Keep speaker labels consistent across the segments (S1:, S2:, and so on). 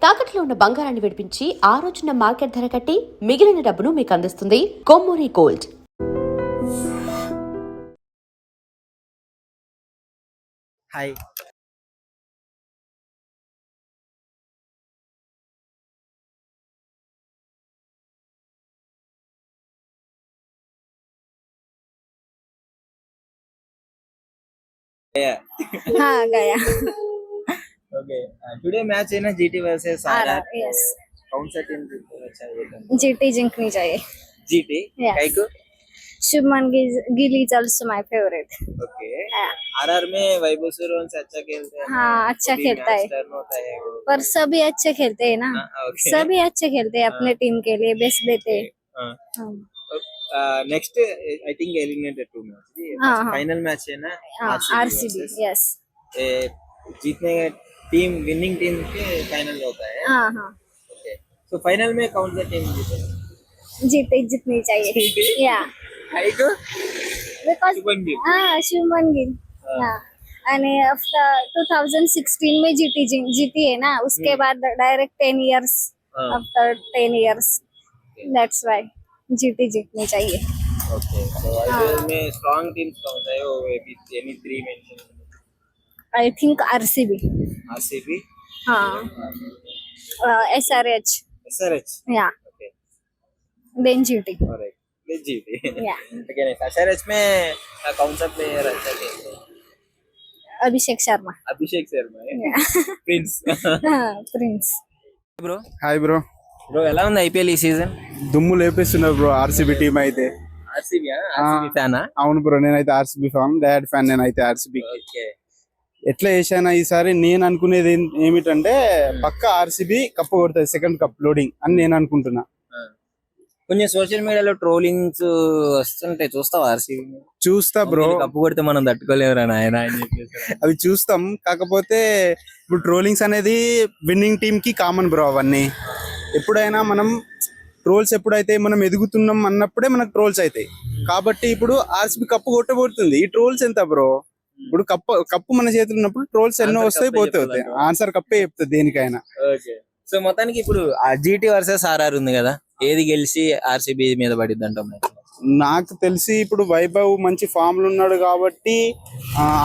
S1: తాకట్లో ఉన్న బంగారాన్ని విడిపించి ఆ రోజున మార్కెట్ ధర కట్టి మిగిలిన డబ్బును మీకు అందిస్తుంది కొమ్మూరి గోల్డ్.
S2: హాయ్
S3: हाँ गया
S2: ओके टुडे मैच है ना जीटी वर्सेस आरआर.
S3: यस
S2: कौन सा टीम जीतना चाहिए?
S3: जीटी जिंकनी चाहिए.
S2: GT
S3: Yes.
S2: काहे को?
S3: Shubman Gill is also my favourite.
S2: Okay RR में वैभव सूर्यवंशी अच्छा खेलते हैं.
S3: हाँ अच्छा खेलता है
S2: टर्न होता है वो.
S3: पर सभी अच्छे खेलते हैं ना.
S2: ओके
S3: सभी अच्छे खेलते हैं अपने टीम के लिए बेस्ट देते हैं.
S2: Next I think eliminated to match.
S3: हाँ, हाँ.
S2: फाइनल मैच है ना
S3: आरसीबी यस.
S2: जीतने टीम विनिंग टीम के फाइनल होता है.
S3: हाँ हाँ
S2: ओके तो फाइनल में कौन सा टीम जीतेगा?
S3: जीते जितनी चाहिए. या
S2: काहे को?
S3: बिकॉज
S2: शुभमन गिल.
S3: हाँ शुभमन गिल. हाँ आणि आफ्टर 2016 में जीती है ना उसके बाद direct 10 years after 10 years that's why जीटी जीतनी चाहिए.
S2: ओके तो आईपीएल में स्ट्रांग टीम्स कौन सा है वो any 3 mention.
S3: I think RCB.
S2: RCB.
S3: हाँ एसआरएच.
S2: एसआरएच.
S3: या
S2: ओके
S3: देन जीटी.
S2: ऑलराइट ले जीटी.
S3: या
S2: ओके नेक्स्ट एसआरएच में कौन सा प्लेयर अच्छा खेलता है?
S3: अभिषेक शर्मा.
S2: अभिषेक शर्मा है. Prince.
S3: Prince.
S2: Bro
S4: hi bro.
S2: Bro ఎలా ఉంది ఐపీఎల్ ఈ సీజన్?
S4: దుమ్ము లేపేస్తున్నారు బ్రో ఆర్సీబీ టీం అయితే.
S2: ఆర్సీబీ ఫ్యానా?
S4: అవును బ్రో, నేనైతే ఆర్సీబీ ఫ్యాన్, డాడ్ ఫ్యాన్ నేనైతే ఆర్సీబీ.
S2: ఓకే
S4: ఎట్లా చేశానా ఈసారి నేను అనుకునేది ఏమిటంటే పక్క ఆర్సీబీ కప్పు కొడుతుంది, సెకండ్ కప్ లోడింగ్ అని నేను అనుకుంటున్నా.
S2: కొంచెం సోషల్ మీడియాలో ట్రోలింగ్స్ వస్తుంటాయి, చూస్తావా ఆర్సీబీ?
S4: చూస్తా బ్రో.
S2: కప్పు కొడితే మనం తట్టుకోలేవురా నాయన అని చెప్పేసి.
S4: అవి చూస్తాం, కాకపోతే ఇప్పుడు ట్రోలింగ్స్ అనేది విన్నింగ్ టీమ్ కి కామన్ బ్రో. అవన్నీ ఎప్పుడైనా మనం ట్రోల్స్ ఎప్పుడైతే మనం ఎదుగుతున్నాం అన్నప్పుడే మనకు ట్రోల్స్ అవుతాయి. కాబట్టి ఇప్పుడు ఆర్సీబీ కప్పు కొట్టబోతుంది, ఈ ట్రోల్స్ ఎంత బ్రో? ఇప్పుడు కప్పు మన చేతులు ఉన్నప్పుడు ట్రోల్స్ ఎన్నో వస్తాయి పోతాయి, ఆన్సర్ కప్పే చెప్తుంది దేనికైనా.
S2: ఓకే సో మొత్తానికి ఇప్పుడు జీటీ వర్సెస్ ఆర్ఆర్ ఉంది కదా, ఏది గెలిచి ఆర్సీబీ మీద పడిద్ది అంటాం?
S4: నాకు తెలిసి ఇప్పుడు వైభవ్ మంచి ఫామ్ లో ఉన్నాడు కాబట్టి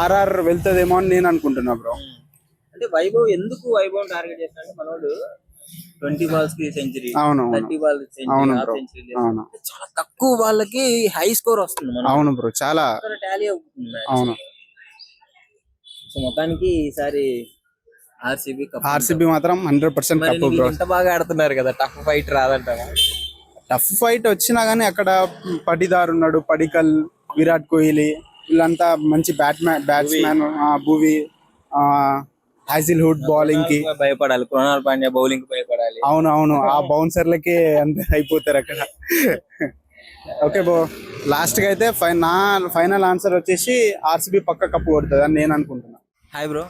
S4: ఆర్ఆర్ వెళ్తదేమో అని నేను అనుకుంటున్నా బ్రో.
S2: అంటే వైభవ్ ఎందుకు వైభవ్ టార్గెట్ చేస్తాడంటే మనోడు 20 బాల్స్ కి సెంచరీ,
S4: అవును
S2: 30 బాల్ సెంచరీ,
S4: అవును
S2: చాలా తక్కువ వాళ్ళకి హై స్కోర్ వస్తుంది.
S4: అవును బ్రో, చాలా
S2: టాలీ అవుతుంది.
S4: అవును.
S2: సో మొత్తానికి ఈసారి
S4: ఆర్సీబీ మాత్రం 100% కప్పు బ్రో.
S2: ఎంత బాగా ఆడుతున్నారు కదా, టఫ్ ఫైట్ రాదంటారా?
S4: టఫ్ ఫైట్ వచ్చినా గానీ అక్కడ పటిదార్ ఉన్నాడు, పడికల్, విరాట్ కోహ్లీ వీళ్ళంతా మంచి బ్యాట్స్మెన్. భూవి, హాజిల్వుడ్ బౌలింగ్ కి
S2: భయపడాలి, కృణాల్ పాండ్యా బౌలింగ్ భయపడాలి.
S4: అవును ఆ బౌన్సర్లకి అంత అయిపోతారు అక్కడ. ఓకే బ్రో, లాస్ట్ కి అయితే ఫైనల్ ఆన్సర్ వచ్చేసి ఆర్సీబీ పక్క కప్పు కొడుతుంది అని నేను అనుకుంటున్నా.
S2: Hi bro.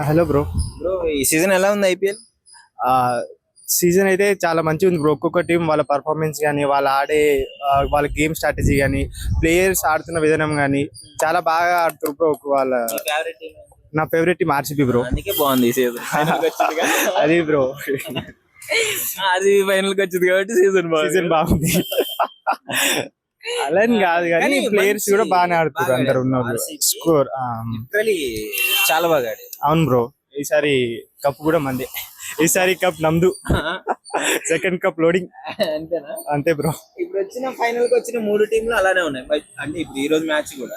S4: Hello bro.
S2: Bro ఈ సీజన్ ఎలా ఉంది ఐపీఎల్?
S5: సీజన్ అయితే చాలా మంచిగా ఉంది బ్రో. ఒక్కొక్క టీం వాళ్ళ పర్ఫార్మెన్స్ కానీ, వాళ్ళ ఆడే వాళ్ళ గేమ్ స్ట్రాటజీ కానీ, ప్లేయర్స్ ఆడుతున్న విధానం కానీ చాలా బాగా ఆడుతారు బ్రో. నా ఫేవరెట్ టీం ఆర్సీబీ బ్రో.
S2: అందుకే బాగుంది సీజన్.
S5: అది బ్రో,
S2: ఆర్సీబీ ఫైనల్ కి వచ్చింది కాబట్టి సీజన్
S5: బాగుంది. అలా అని కాదు కానీ ప్లేయర్స్ కూడా బాగానే ఆడుతారు అందరు ఉన్నారు. స్కోర్
S2: చాలా బాగా ఆడారు.
S5: అవును బ్రో, ఈసారి కప్ కూడా మంది. ఈసారి కప్ నమ్దు, సెకండ్ కప్ లోడింగ్.
S2: అంతేనా?
S5: అంతే బ్రో.
S2: ఇప్పుడు వచ్చిన ఫైనల్ కి వచ్చిన 3 టీంలు అలానే ఉన్నాయి. అంటే ఇప్పుడు ఈ రోజు మ్యాచ్ కూడా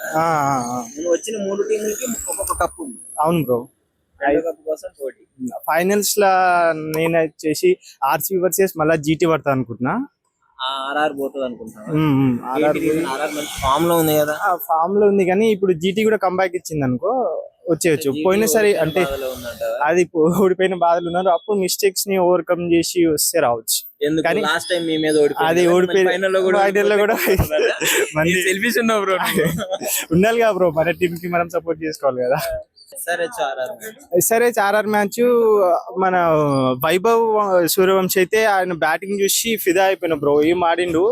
S2: వచ్చిన 3 టీంలకి ఒక్కొక్క కప్ ఉంది.
S5: అవును బ్రో,
S2: కప్ కోసం పోటీ.
S5: ఫైనల్స్ లా నేను వచ్చేసి ఆర్సీబీ వర్సెస్ మళ్ళీ జీటీ పడతా అనుకుంటున్నా.
S2: ఆర్ఆర్ పోతుంది అనుకుంటున్నా.
S5: ఆర్ఆర్
S2: ఫామ్ లో ఉంది కదా,
S5: ఫామ్ లో ఉంది కానీ ఇప్పుడు జీటీ కూడా కంబ్యాక్ ఇచ్చింది అనుకో వచ్చేయచ్చు. పోయినసారి అంటే అది ఓడిపోయిన బాధలు ఉన్నారు, అప్పుడు మిస్టేక్స్ ని ఓవర్కమ్ చేసి వస్తే రావచ్చు.
S2: కానీ లాస్ట్ టైం మీ మీద
S5: అది ఓడిపోయిన ఫైనల్ లో కూడా
S2: సెల్ఫిష్ ఉన్నావు బ్రో.
S5: ఉండాలి కదా బ్రో, మన టీం కి మనం సపోర్ట్ చేసుకోవాలి కదా. ఎస్ఆర్హెచ్ ఆర్ఆర్ మ్యాచ్ మన వైభవ్ సూర్యవంశి అయితే ఆయన బ్యాటింగ్ చూసి ఫిదా అయిపోయిన బ్రో. ఏం ఆడిండు,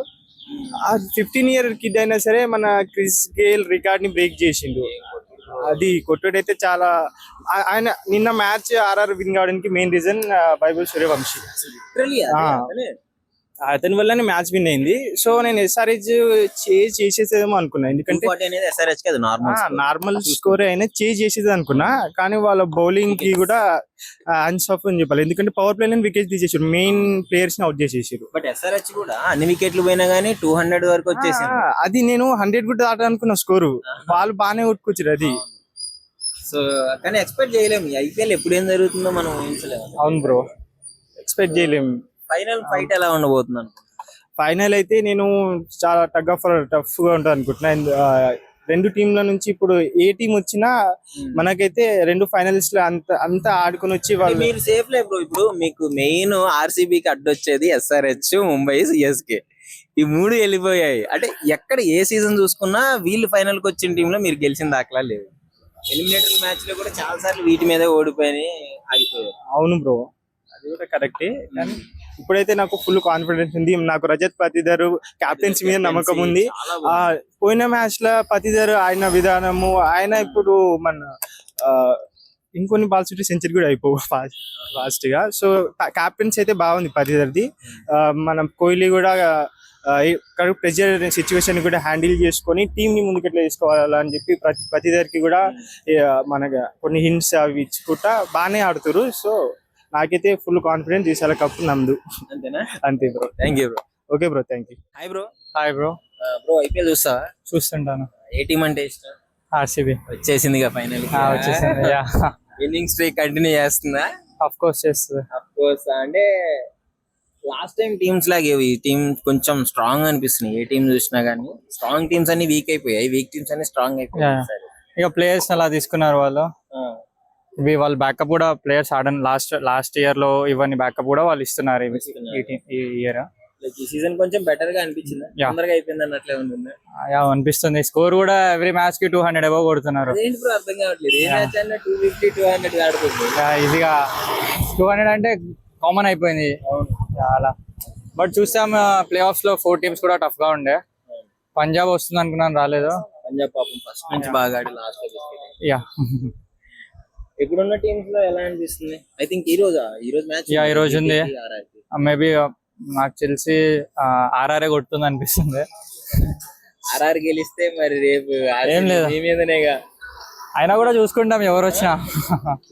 S5: 15 ఇయర్ కిడ్ అయినా సరే మన క్రిస్ గేల్ రికార్డ్ ని బ్రేక్ చేసిండు. అది కొట్టుడైతే చాలా ఆయన నిన్న మ్యాచ్ ఆర్ఆర్ విన్ కావడానికి main reason Bible Suryavanshi.
S2: Literally
S5: ఆ.
S2: అదే.
S5: అతని వల్లనే మ్యాచ్ విన్ అయింది. సో నేను ఎస్ఆర్హెచ్ చేసేసేదేమో అనుకున్నా, ఎందుకంటే
S2: 240 అనేది SRH కి అది నార్మల్
S5: నార్మల్ స్కోర్ అయినా చేసేది అనుకున్నా. కానీ వాళ్ళ బౌలింగ్ కి కూడా హ్యాండ్స్ ఆఫ్ అని చెప్పాలి, ఎందుకంటే పవర్ ప్లే వికెట్ తీసేసారు, మెయిన్ ప్లేయర్స్ ని అవుట్ చేసేసారు.
S2: బట్ SRH కూడా అన్ని వికెట్లు పోయినా గానీ 200 వరకు వచ్చేసింది.
S5: అది నేను 100 కూడా దాటాలనుకున్న స్కోరు, వాళ్ళు బాగానే కొట్టుకొచ్చారు అది.
S2: సో కానీ ఎక్స్పెక్ట్ చేయలేము IPL ఎప్పుడు ఏం జరుగుతుందో మనం ఊహించలేము.
S5: అవును బ్రో, ఎక్స్పెక్ట్ చేయలేము.
S2: ఫైనల్ ఫైట్ ఎలా ఉండబోతుంది అనుకుంటున్నాను?
S5: ఫైనల్ అయితే నేను చాలా టఫ్ గా ఉంటుంది అనుకుంటున్నా. రెండు టీంల నుంచి ఇప్పుడు ఏ టీం వచ్చినా మనకైతే రెండు ఫైనలిస్ట్ అంత ఆడుకుని వచ్చి వాళ్ళు.
S2: మీరు సేఫ్ లే బ్రో. ఇప్పుడు మీకు మెయిన్ RCBకి అడ్డొచ్చేది SRH, ముంబై, CSK. ఈ 3 వెళ్ళిపోయాయి. అంటే ఎక్కడ ఏ సీజన్ చూసుకున్నా వీళ్ళు ఫైనల్ కి వచ్చిన టీంలో మీరు గెలిచిన దాఖలా లేవు. ఎలిమినేటరీ మ్యాచ్ లో కూడా చాలా సార్లు వీటి మీద ఓడిపోయి ఆగిపోయారు.
S5: అవును బ్రో, అది కూడా కరెక్టే. కానీ ఇప్పుడైతే నాకు ఫుల్ కాన్ఫిడెన్స్ ఉంది. నాకు రజత్ పతిదర్ క్యాప్టెన్సీ మీద నమ్మకం ఉంది. పోయిన మ్యాచ్ లో పతిదర్ ఆయన విధానము, ఆయన ఇప్పుడు మన ఇంకొన్ని బాల్స్ సెంచరీ కూడా అయిపోవు ఫాస్ట్ గా. సో క్యాప్టెన్సీ అయితే బాగుంది పతిదర్ది. మనం కోహ్లీ కూడా ప్రెజర్ సిచ్యువేషన్ కూడా హ్యాండిల్ చేసుకొని టీమ్ ని ముందుకు ఎట్లా తీసుకోవాలని చెప్పి పతిదర్కి కూడా మనకు కొన్ని హింట్స్ అవి ఇచ్చుకుంటా బాగానే ఆడుతారు. సో నాకైతే ఫుల్ కాన్ఫిడెన్స్ ఈసారి కప్పు నమ్దు.
S2: అంతేనా?
S5: అంతే bro.
S2: Thank you bro.
S5: Okay bro, thank you.
S2: Hi bro.
S5: Hi bro.
S2: Bro IPL చూస్తావా?
S5: చూస్తుంటాను.
S2: ఏ టీం అంటే ఇష్టం?
S5: ఆర్సీబీ
S2: వచ్చేసింది ఫైనల్.
S5: వచ్చేసింది.
S2: విన్నింగ్ స్ట్రీక్ కంటిన్యూ చేస్తుందా?
S5: ఆఫ్ కోర్స్ చేస్తుంది.
S2: Of course. అంటే లాస్ట్ టైం టీమ్స్ లాగే ఈ టీం కొంచెం స్ట్రాంగ్ అనిపిస్తున్నాయి. ఏ టీం చూసినా గానీ స్ట్రాంగ్ టీమ్స్ అన్ని వీక్ అయిపోయాయి, వీక్ టీమ్స్ అన్ని స్ట్రాంగ్ అయిపోయాయి.
S5: ఇక ప్లేయర్స్ అలా తీసుకున్నారు వాళ్ళు. ఇవి వాళ్ళ బ్యాకప్ కూడా ప్లేయర్స్ ఆడని లాస్ట్ ఇయర్ లో ఇవన్నీ బ్యాకప్ కూడా వాళ్ళు ఇస్తున్నారు ఈ ఇయర్.
S2: ఈ సీజన్ కొంచెం బెటర్ గా అనిపించింది, తొందరగా అయిపోయింది అన్నట్లే ఉంటుంది.
S5: అనిపిస్తుంది. స్కోర్ కూడా ఎవ్రీ మ్యాచ్ కి 200 అబౌవ్ కొడుతున్నారు.
S2: ఏంటి బ్రో అర్థం కావట్లేదు. ఏ మ్యాచ్ అన్నా 250 200 ఆడుతుంది.
S5: ఈజీగా 200 అంటే కామన్ అయిపోయింది చాలా. బట్ చూసాం ప్లే ఆఫ్స్ లో 4 టీమ్స్ కూడా టఫ్ గా ఉండే. పంజాబ్ వస్తుంది అనుకున్నాను, రాలేదు.
S2: పంజాబ్ పాపం ఫస్ట్ నుంచి బాగా ఆడి లాస్ట్ లో
S5: యా.
S2: ఇప్పుడున్న టీమ్స్ లో ఎలా అనిపిస్తుంది? ఐ థింక్ ఈ రోజు మ్యాచ్
S5: ఈ రోజు ఉంది. మేబీ నాకు తెలిసి ఆర్ఆర్ఏ కొడుతుంది అనిపిస్తుంది.
S2: ఆర్ఆర్ గెలిస్తే మరి రేపు
S5: ఏం లేదు
S2: మీ మీదనేగా.
S5: అయినా కూడా చూసుకుంటాం ఎవరు వచ్చినా.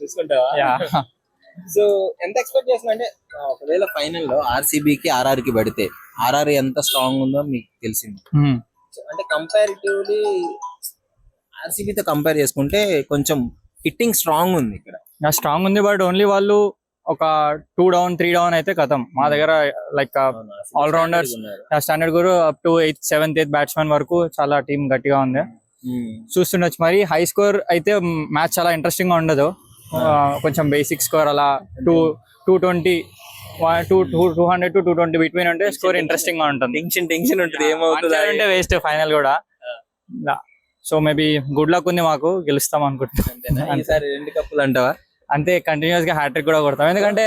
S2: చూసుకుంటావా? సో ఎంత ఎక్స్పెక్ట్ చేస్తున్నా అంటే ఒకవేళ ఫైనల్ లో RCBకి RR కి పడితే RR ఎంత స్ట్రాంగ్ ఉందో మీకు తెలిసింది. అంటే కంపారిటివ్లీ RCB తో కంపేర్ చేసుకుంటే కొంచెం హిట్టింగ్ స్ట్రాంగ్ ఉంది ఇక్కడ.
S5: స్ట్రాంగ్ ఉంది, బట్ ఓన్లీ వాళ్ళు ఒక 2 down 3 down అయితే కథం. మా దగ్గర like all rounders standard Guru up to 8th 7th 8th batsmen వరకు చాలా టీం గట్టిగా ఉంది. చూస్తుండొచ్చు. మరి హై స్కోర్ అయితే మ్యాచ్ చాలా ఇంట్రెస్టింగ్ గా ఉండదు. కొంచెం బేసిక్ స్కోర్ అలా 220 200 to 220 బిట్వీన్ ఉంటే స్కోర్ ఇంట్రెస్టింగ్ గా ఉంటుంది.
S2: టెన్షన్ ఉంటుంది ఏమవుతుంది
S5: అంటే వేస్ట్ ఫైనల్ కూడా. సో మేబీ గుడ్ లక్ ఉంది, మాకు గెలుస్తాం అనుకుంటున్నాం.
S2: ఈసారి 2 కప్పులు అంటావా?
S5: అంతే, కంటిన్యూస్ గా హ్యాట్రిక్ కూడా కొడతాం, ఎందుకంటే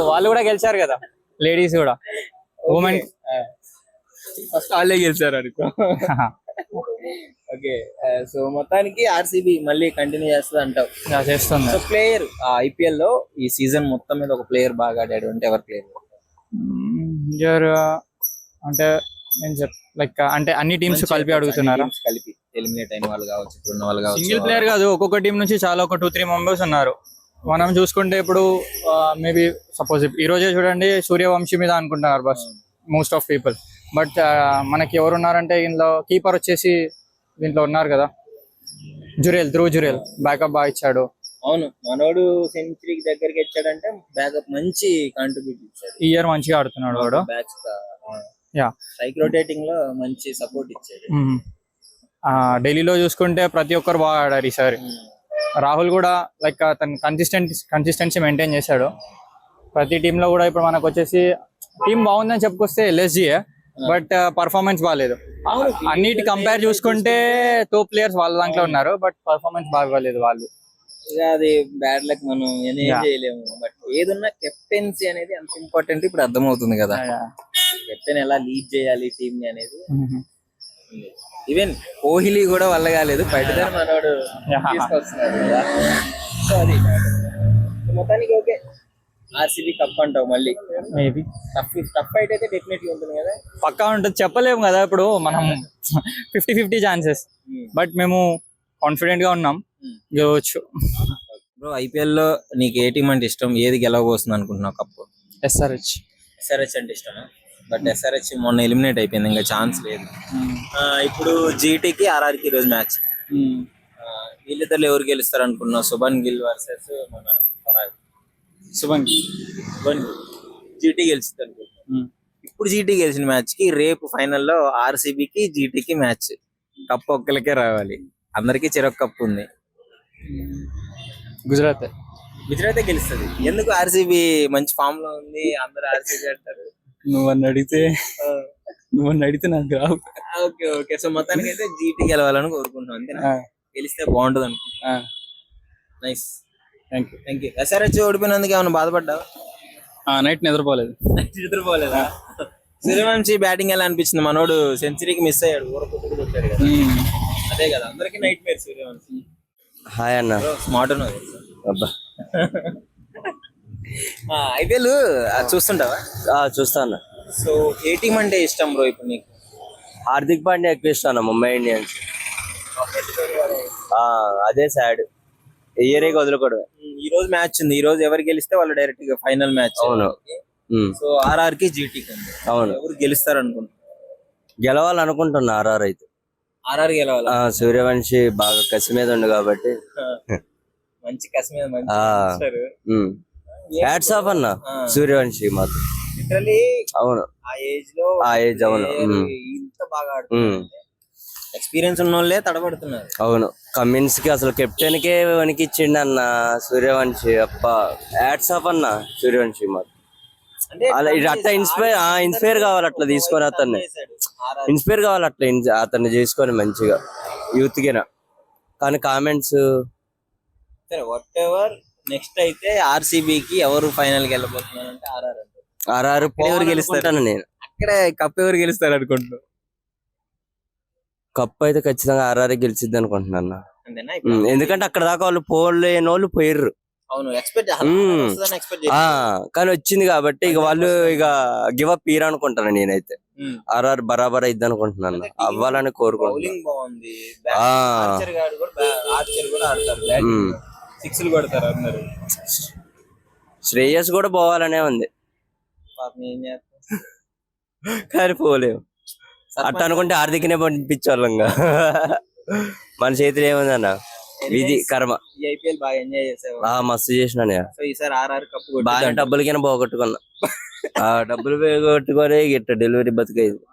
S5: వాళ్ళు కూడా గెలిచారు కదా, లేడీస్ కూడా. ఉమెన్
S2: ఫస్ట్ వాళ్ళే గెలిచారు అనుకో. ఓకే, సో మొత్తానికి RCB మళ్ళీ కంటిన్యూ చేస్తుంది అంటావు?
S5: చేస్తుంది.
S2: సో ప్లేయర్ IPL లో ఈ సీజన్ మొత్తం మీద ఒక ప్లేయర్ బాగా ఆడాడు అంటే ఎవరు ప్లేయర్?
S5: అంటే నేను లైక్ అంటే అన్ని టీమ్స్ కలిపి అడుగుతున్నారు.
S2: కలిపి ఎలిమినేట్ అయిన వాళ్ళు కావచ్చు, ఇప్పుడున్న వాళ్ళు కావచ్చు.
S5: సింగిల్ ప్లేయర్ కాదు, ఒక్కొక్క టీం నుంచి చాలా ఒక 2-3 మెంబర్స్ ఉన్నారు. మనం చూసుకుంటే ఇప్పుడు మేబీ సపోజ్ ఈ రోజే చూడండి సూర్యవంశీ మీద అనుకుంటున్నారు bus most of people. But మనకి ఎవరు ఉన్నారంటే ఇందులో కీపర్ వచ్చేసి దీంట్లో ఉన్నారు కదా, ధ్రువ్ జురేల్ బ్యాకప్ బాగా ఇచ్చాడు.
S2: అవును, మనోడు సెంచరీకి దగ్గరికి ఇచ్చాడంటే బ్యాకప్ మంచి కాంట్రిబ్యూట్ ఇచ్చాడు.
S5: ఈ ఇయర్ మంచిగా ఆడుతున్నాడు వాడు.
S2: స్ట్రైక్ రొటేటింగ్ లో మంచి సపోర్ట్ ఇచ్చాడు.
S5: ఢిల్లీలో చూసుకుంటే ప్రతి ఒక్కరు బాగా ఆడారు ఈసారి. రాహుల్ కూడా లైక్ తన కన్సిస్టెన్సీ మెయింటైన్ చేశాడు ప్రతి టీంలో కూడా. ఇప్పుడు మనకు వచ్చేసి టీం బాగుందని చెప్పుకొస్తే LSGయే, బట్ పర్ఫార్మెన్స్ బాగాలేదు. అన్నిటి కంపేర్ చూసుకుంటే టాప్ ప్లేయర్స్ వాళ్ళ దాంట్లో ఉన్నారు, బట్ పర్ఫార్మెన్స్ బాగోలేదు వాళ్ళు.
S2: ఇక అది బ్యాడ్ లక్, మనం ఏం చేయలేము. బట్ ఏదన్నా కెప్టెన్సీ అనేది అంత ఇంపార్టెంట్ ఇప్పుడు అర్థమవుతుంది కదా. కెప్టెన్ ఎలా లీడ్ చేయాలి టీమ్ ని అనేది. ఈవెన్ కోహ్లీ కూడా వల్ల కాలేదు, పడితే మనోడు తీసుకొస్తున్నాడు కదా. సో అది మొత్తానికి ఓకే, ఆర్సీబీ కప్ అంటావు మళ్ళీ.
S6: మేబీ
S2: టఫ్ ఫైట్ అయితే డెఫినెట్లీ ఉంటుంది కదా.
S6: పక్కా ఉంటుంది, చెప్పలేము కదా ఇప్పుడు మనం 50-50 ఛాన్సెస్, బట్ మేము కాన్ఫిడెంట్ గా ఉన్నాం గెలవచ్చు.
S2: బ్రో ఐపీఎల్ లో నీకు ఏ టీం అంటే ఇష్టం, ఏది గెలవబోస్తుంది అనుకుంటున్నావు కప్పు?
S6: ఎస్ఆర్హెచ్.
S2: ఎస్ఆర్హెచ్ అంటే ఇష్టమా? బట్ ఎస్ఆర్హెచ్ మొన్న ఎలిమినేట్ అయిపోయింది, ఇంకా ఛాన్స్ లేదు. ఇప్పుడు జీటీకి ఆర్ఆర్కి ఈరోజు మ్యాచ్. వీళ్ళిద్దరు ఎవరు గెలుస్తారు అనుకున్నావు? శుభన్ గిల్ వర్సెస్ మన పరాగ్.
S6: శుభన్
S2: జీటీ గెలుస్తుంది అనుకుంటున్నాను. ఇప్పుడు జీటీ గెలిచిన మ్యాచ్ కి రేపు ఫైనల్లో ఆర్సీబీకి జీటీకి మ్యాచ్. కప్పు ఒక్కరికే రావాలి, అందరికీ చెరొక కప్పు ఉంది.
S6: గుజరాత్.
S2: గుజరాతే గెలుస్తుంది. ఎందుకు? ఆర్సీబీ మంచి ఫామ్ లో ఉంది, అందరు ఆర్సీబీ అంటారు.
S6: నువ్వని అడిగితే నాకు రావు.
S2: ఓకే ఓకే, సో మొత్తానికి అయితే జీటీ గెలవాలని కోరుకుంటున్నాం అంతేనా? గెలిస్తే బాగుంటుంది అనుకుంటున్నా. Nice, thank you. ఎస్ఆర్హెచ్ ఓడిపోయినందుకు ఏమైనా బాధపడ్డావు?
S6: నైట్ నిద్రపోలేదు.
S2: నిద్రపోలేదా? సూర్యవంశీ బ్యాటింగ్ ఎలా అనిపించింది? మనోడు సెంచరీకి మిస్ అయ్యాడు, ఊరకొట్టు కొట్టాడు కదా. అదే కదా అందరికి నైట్ మేర్ సూర్యవంశీ.
S5: హాయ్ అన్న.
S2: స్మార్ట్
S5: అబ్బా
S2: ఐపీఎల్ చూస్తుంటావా?
S5: చూస్తాను.
S2: సో ఏ టీం అంటే ఇష్టం బ్రో ఇప్పుడు నీకు?
S5: హార్దిక్ పాండ్యా ఎక్కువ ఇస్తాను, ముంబై ఇండియన్స్. అదే సాడ్, ఇయరే వదులుకోవడం.
S2: ఈ రోజు మ్యాచ్ ఉంది, ఈ రోజు ఎవరు గెలిస్తే వాళ్ళు డైరెక్ట్ గా ఫైనల్ మ్యాచ్.
S5: అవును.
S2: సో ఆర్ఆర్ కి జీటీకి
S5: అవును,
S2: ఎవరు గెలుస్తారు అనుకుంటున్నారు?
S5: గెలవాలనుకుంటున్నా ఆర్ఆర్ అయితే.
S2: ఆర్ఆర్ గెలవాలి.
S5: సూర్యవంశీ బాగా కసి మీద ఉంది కాబట్టి
S2: మంచి కసి మీద మంచి
S5: హ్యాట్స్ ఆఫ్ అన్న సూర్యవంశీ మాత్రం.
S2: లిటరలీ
S5: అవును,
S2: ఆ ఏజ్
S5: అవును.
S2: ఇంత బాగా ఆడుతున్నారు, ఎక్స్పీరియన్స్ ఉన్న వాళ్ళే తడబడుతున్నారు.
S5: అవును, కమిన్స్ కి అసలు కెప్టెన్ కే వణికిచ్చిండు అన్న సూర్యవంశీ. అబ్బా హ్యాట్స్ ఆఫ్ అన్న సూర్యవంశీ మాత్రం. అలా అట్లా ఇన్స్పైర్ కావాలి, అట్లా తీసుకొని అతన్ని ఇన్స్పైర్ కావాలి, అట్లా అతన్ని చేసుకొని మంచిగా యూత్ కినా. కానీ కామెంట్స్
S2: వాట్ ఎవర్. నెక్స్ట్ అయితే ఆర్సీబీకి ఎవరు ఫైనల్ కి వెళ్ళబోతున్నారు అంటే
S5: ఆర్ఆర్
S2: ఎవరు గెలుస్తాను
S5: నేను.
S2: అక్కడ కప్ ఎవరు గెలుస్తారు అనుకుంటున్నాను?
S5: కప్ అయితే ఖచ్చితంగా ఆర్ఆర్ గెలిచిద్ది అనుకుంటున్నాను.
S2: అంతేనా?
S5: ఎందుకంటే అక్కడ దాకా వాళ్ళు పోలేని వాళ్ళు పోయిర్రు.
S2: అవును, ఎక్స్పెక్ట్
S5: కానీ వచ్చింది కాబట్టి ఇక వాళ్ళు ఇక గివ్ అప్ ఇయర్ అనుకుంటాను నేనైతే. ఆర్ఆర్ బరాబర్ అయిద్ది అనుకుంటున్నాను, అవ్వాలని కోరుకుంటున్నాను.
S2: బాగుంది, ఆర్చర్ కూడా ఆడతారు, సిక్స్లు కొడతారు అందరు.
S5: శ్రేయస్ కూడా పోవాలనే ఉంది కానీ పోలేము. అట్లా అనుకుంటే హార్దిక్నే పంపించేవాళ్ళం. మన చేతిలో ఏముంది అన్న, విధి కర్మ.
S2: ఈ ఐపీఎల్ బాగా ఎంజాయ్ చేసావు?
S5: మస్తు చేసినా.
S2: సో ఈసారి ఆర్ఆర్ కప్
S5: బాగా డబ్బులకైనా పోగొట్టుకున్నా. డబ్బులు పోగొట్టుకొని గిట్ట డెలివరీ బతుకైంది.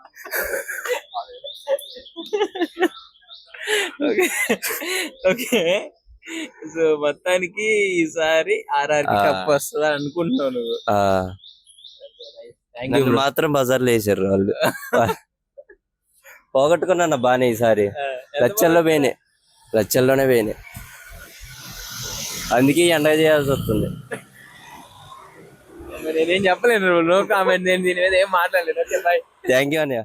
S2: ఓకే, సో మొత్తానికి ఈసారి ఆర్ఆర్ కప్ వస్తుందా అనుకుంటున్నావు నువ్వు?
S5: మాత్రం బజార్లో వేసారు వాళ్ళు. పోగొట్టుకున్నా బానే ఈసారి. లక్షల్లోనే పోయినాయి, అందుకే ఎండ చేయాల్సి వస్తుంది.
S2: నేనేం చెప్పలేను, నో కామెంట్. నేను దీని మీద ఏం మాట్లాడలేదు. Okay, bye.
S5: థ్యాంక్ యూ అన్నయ్య.